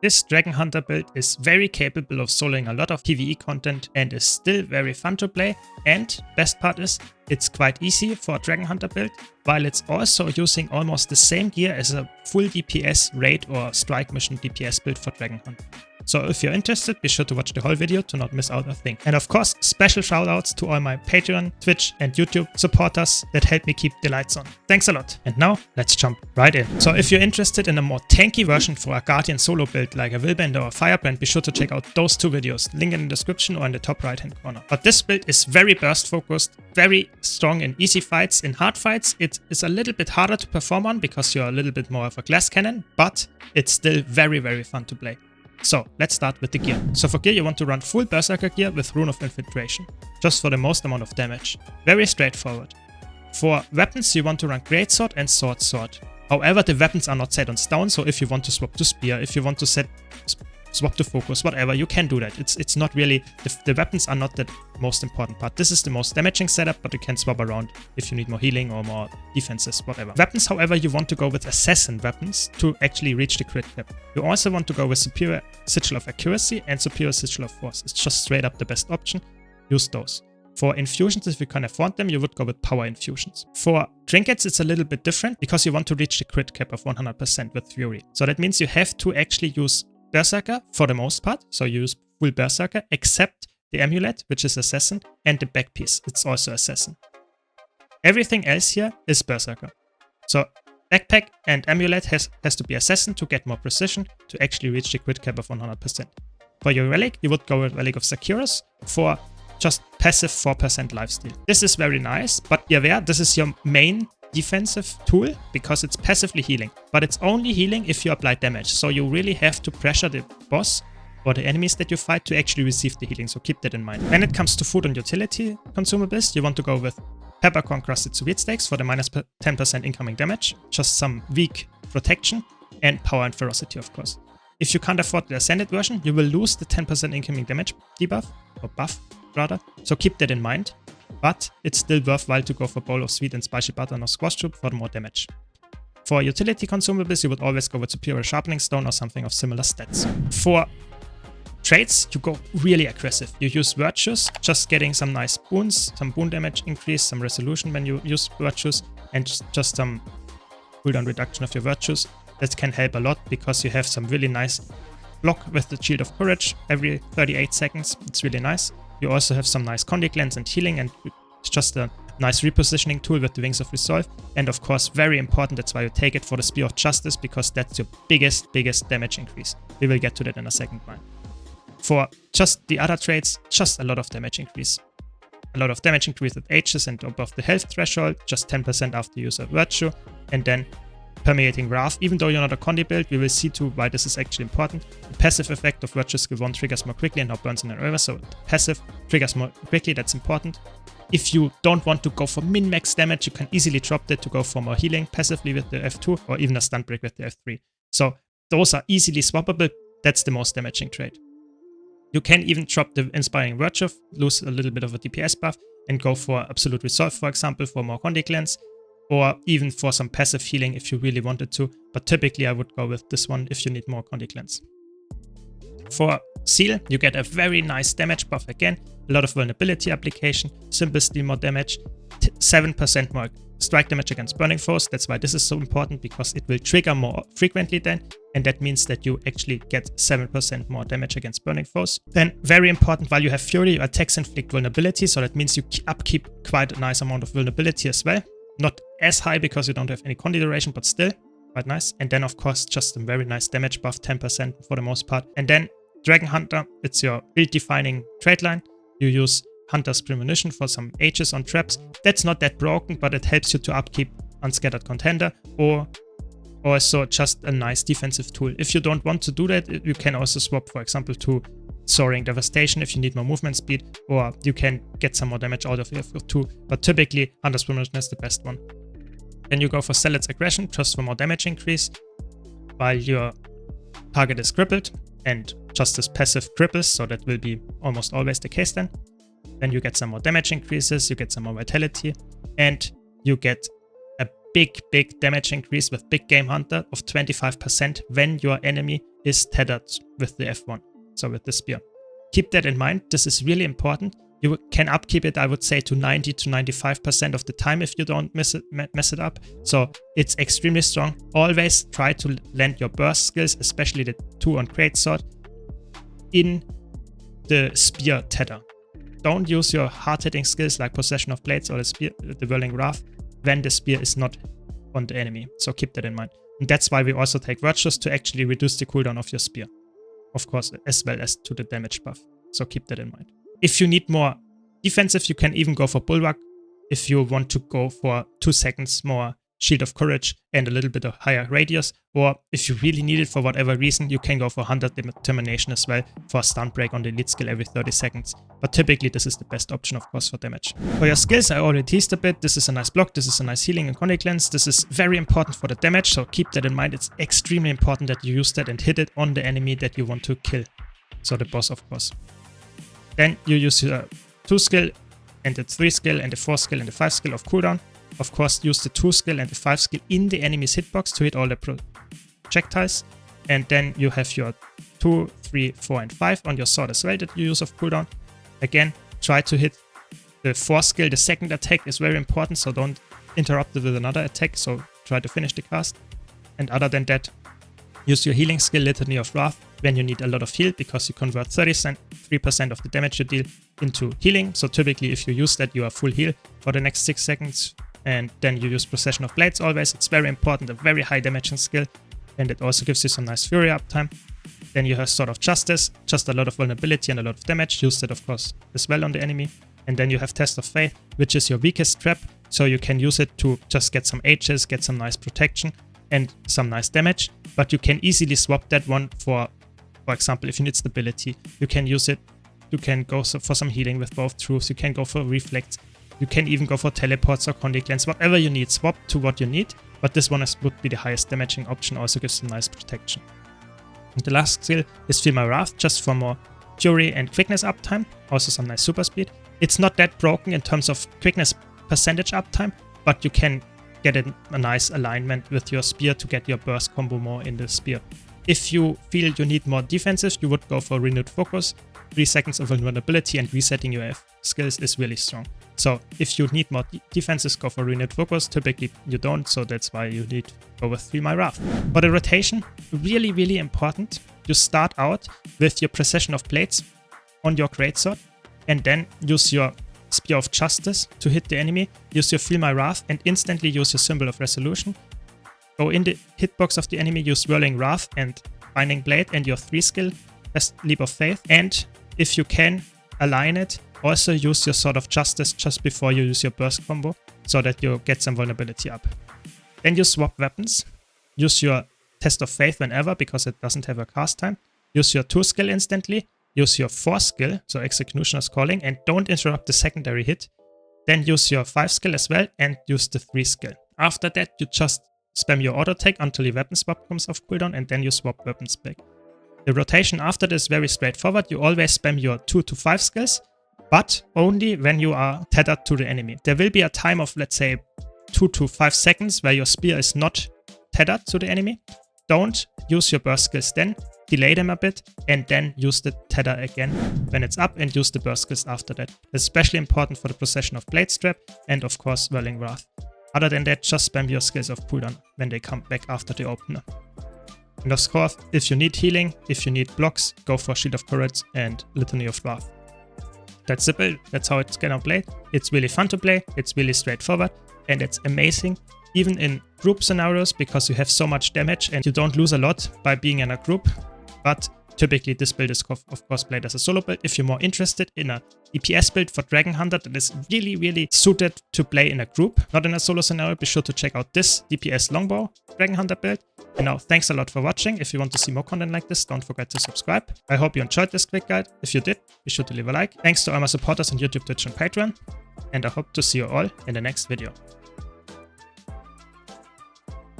This Dragon Hunter build is very capable of soloing a lot of PvE content and is still very fun to play, and best part is it's quite easy for a Dragon Hunter build, while it's also using almost the same gear as a full DPS raid or strike mission DPS build for Dragon Hunter. So if you're interested, be sure to watch the whole video to not miss out a thing. And of course, special shoutouts to all my Patreon, Twitch and YouTube supporters that help me keep the lights on. Thanks a lot. And now let's jump right in. So if you're interested in a more tanky version for a Guardian solo build like a Willbender or Firebrand, be sure to check out those two videos, link in the description or in the top right hand corner. But this build is very burst focused, very strong in easy fights. In hard fights, it is a little bit harder to perform on because you're a little bit more of a glass cannon, but it's still very, very fun to play. So let's start with the gear. So for gear you want to run full Berserker gear with Rune of Infiltration, just for the most amount of damage. Very straightforward. For weapons you want to run Greatsword and Sword. However, the weapons are not set on stone, so if you want to swap to Spear, if you want to swap to Focus, whatever, you can do that. It's not really, the weapons are not the most important part. This is the most damaging setup, but you can swap around if you need more healing or more defenses, whatever. Weapons, however, you want to go with Assassin weapons to actually reach the crit cap. You also want to go with Superior Sigil of Accuracy and Superior Sigil of Force. It's just straight up the best option. Use those. For infusions, if you can afford them, you would go with Power Infusions. For trinkets, it's a little bit different because you want to reach the crit cap of 100% with Fury. So that means you have to actually use Berserker for the most part, so you use full Berserker, except the Amulet, which is Assassin, and the back piece, it's also Assassin. Everything else here is Berserker. So Backpack and Amulet has to be Assassin to get more precision, to actually reach the crit cap of 100%. For your Relic, you would go with Relic of Sakura's for just passive 4% lifesteal. This is very nice, but be aware, this is your main defensive tool because it's passively healing, but it's only healing if you apply damage, so you really have to pressure the boss or the enemies that you fight to actually receive the healing, so keep that in mind. When it comes to food and utility consumables, you want to go with Peppercorn Crusted Sweet Steaks for the minus 10% incoming damage, just some weak protection, and Power and Ferocity of course. If you can't afford the Ascended version, you will lose the 10% incoming damage debuff, or buff rather, so keep that in mind. But it's still worthwhile to go for Bowl of Sweet and Spicy Butter or Squash Troop for more damage. For utility consumables, you would always go with Superior Sharpening Stone or something of similar stats. For traits, you go really aggressive. You use Virtues, just getting some nice boons, some boon damage increase, some resolution when you use Virtues, and just some cooldown reduction of your Virtues. That can help a lot because you have some really nice block with the Shield of Courage every 38 seconds. It's really nice. You also have some nice Condi Cleanse and healing, and it's just a nice repositioning tool with the Wings of Resolve. And of course, very important, that's why you take it for the Spear of Justice, because that's your biggest damage increase. We will get to that in a second line. For just the other traits, just a lot of damage increase. A lot of damage increase with H's and above the health threshold, just 10% after use of Virtue, and then Permeating Wrath. Even though you're not a Condi build, we will see too why this is actually important. The passive effect of Virtue skill 1 triggers more quickly and now burns in an area, so passive triggers more quickly, that's important. If you don't want to go for min-max damage, you can easily drop that to go for more healing passively with the F2 or even a stun break with the F3. So those are easily swappable, that's the most damaging trait. You can even drop the Inspiring Virtue, lose a little bit of a DPS buff, and go for Absolute Resolve, for example, for more Condi Cleanse, or even for some passive healing if you really wanted to, but typically I would go with this one if you need more Condi Cleanse. For Seal, you get a very nice damage buff again, a lot of vulnerability application, Simple Steel more damage, 7% more strike damage against burning foes. That's why this is so important, because it will trigger more frequently then, and that means that you actually get 7% more damage against burning foes. Then, very important, while you have Fury, your attacks inflict vulnerability, so that means you upkeep quite a nice amount of vulnerability as well. Not as high because you don't have any Condi duration, but still quite nice. And then of course just a very nice damage buff, 10% for the most part. And then Dragon Hunter, it's your build defining trait line. You use Hunter's Premonition for some H's on traps. That's not that broken, but it helps you to upkeep Unscattered Contender, or also just a nice defensive tool. If you don't want to do that, you can also swap, for example, to Soaring Devastation if you need more movement speed, or you can get some more damage out of your F2, but typically Hunter's Premonition is the best one. Then you go for Zealot's Aggression just for more damage increase, while your target is crippled, and just as passive cripples, so that will be almost always the case then. Then you get some more damage increases, you get some more vitality, and you get a big damage increase with Big Game Hunter of 25% when your enemy is tethered with the F1, so with the spear. Keep that in mind. This is really important. You can upkeep it, I would say, to 90 to 95% of the time if you don't mess it up. So it's extremely strong. Always try to land your burst skills, especially the 2 on Greatsword, in the spear tether. Don't use your hard-hitting skills like Possession of Blades or the Whirling Wrath when the spear is not on the enemy. So keep that in mind. And that's why we also take Virtues to actually reduce the cooldown of your spear. Of course, as well as to the damage buff. So keep that in mind. If you need more defensive, you can even go for Bulwark if you want to go for 2 seconds more Shield of Courage and a little bit of higher radius. Or if you really need it for whatever reason, you can go for 100 Determination as well for a stun break on the elite skill every 30 seconds. But typically this is the best option, of course, for damage. For your skills, I already teased a bit. This is a nice block, this is a nice healing and Conic Lens. This is very important for the damage, so keep that in mind. It's extremely important that you use that and hit it on the enemy that you want to kill. So the boss, of course. Then you use your 2 skill and the 3 skill and the 4 skill and the 5 skill of cooldown. Of course, use the 2 skill and the 5 skill in the enemy's hitbox to hit all the projectiles. And then you have your 2, 3, 4 and 5 on your sword as well that you use of cooldown. Again, try to hit the 4 skill. The second attack is very important, so don't interrupt it with another attack. So try to finish the cast. And other than that, use your healing skill, Litany of Wrath, when you need a lot of heal, because you convert 33% of the damage you deal into healing. So typically if you use that, you are full heal for the next 6 seconds. And then you use Possession of Blades always. It's very important, a very high damaging skill. And it also gives you some nice fury uptime. Then you have Sword of Justice, just a lot of vulnerability and a lot of damage. Use that, of course, as well on the enemy. And then you have Test of Faith, which is your weakest trap. So you can use it to just get some H's, get some nice protection and some nice damage. But you can easily swap that one for example, if you need stability, you can use it. You can go for some healing with both truths. You can go for reflex. You can even go for teleports or Conic Lens, whatever you need. Swap to what you need. But this one would be the highest damaging option. Also gives some nice protection. And the last skill is Feel My Wrath, just for more fury and quickness uptime. Also some nice super speed. It's not that broken in terms of quickness percentage uptime, but you can get a nice alignment with your spear to get your burst combo more in the spear. If you feel you need more defensive, you would go for Renewed Focus. 3 seconds of vulnerability and resetting your F skills is really strong. So if you need more defenses, go for Renewed Focus. Typically you don't, so that's why you need to go with Feel My Wrath. For the rotation, really important. You start out with your Procession of Blades on your Greatsword, and then use your Spear of Justice to hit the enemy. Use your Feel My Wrath and instantly use your Symbol of Resolution. Go in the hitbox of the enemy, use Whirling Wrath and Binding Blade and your 3 skill, Best Leap of Faith. And if you can align it, also use your Sword of Justice just before you use your burst combo, so that you get some vulnerability up. Then you swap weapons. Use your Test of Faith whenever, because it doesn't have a cast time. Use your 2 skill instantly. Use your 4 skill, so Executioner's Calling, and don't interrupt the secondary hit. Then use your 5 skill as well, and use the 3 skill. After that, you just spam your auto attack until your weapon swap comes off cooldown, and then you swap weapons back. The rotation after this is very straightforward. You always spam your 2 to 5 skills, but only when you are tethered to the enemy. There will be a time of, let's say, 2 to 5 seconds where your spear is not tethered to the enemy. Don't use your burst skills then. Delay them a bit, and then use the tether again when it's up, and use the burst skills after that. It's especially important for the Procession of Blade Strap and, of course, Whirling Wrath. Other than that, just spam your skills of cooldown when they come back after the opener. And of course, if you need healing, if you need blocks, go for Shield of Courage and Litany of Wrath. That's the build. That's how it's gonna play. It's really fun to play, it's really straightforward, and it's amazing even in group scenarios, because you have so much damage and you don't lose a lot by being in a group. But typically this build is of course played as a solo build. If you're more interested in a DPS build for Dragonhunter that is really suited to play in a group, not in a solo scenario, be sure to check out this DPS Longbow Dragonhunter build. And now, thanks a lot for watching. If you want to see more content like this, don't forget to subscribe. I hope you enjoyed this quick guide. If you did, be sure to leave a like. Thanks to all my supporters on YouTube, Twitch and Patreon. And I hope to see you all in the next video.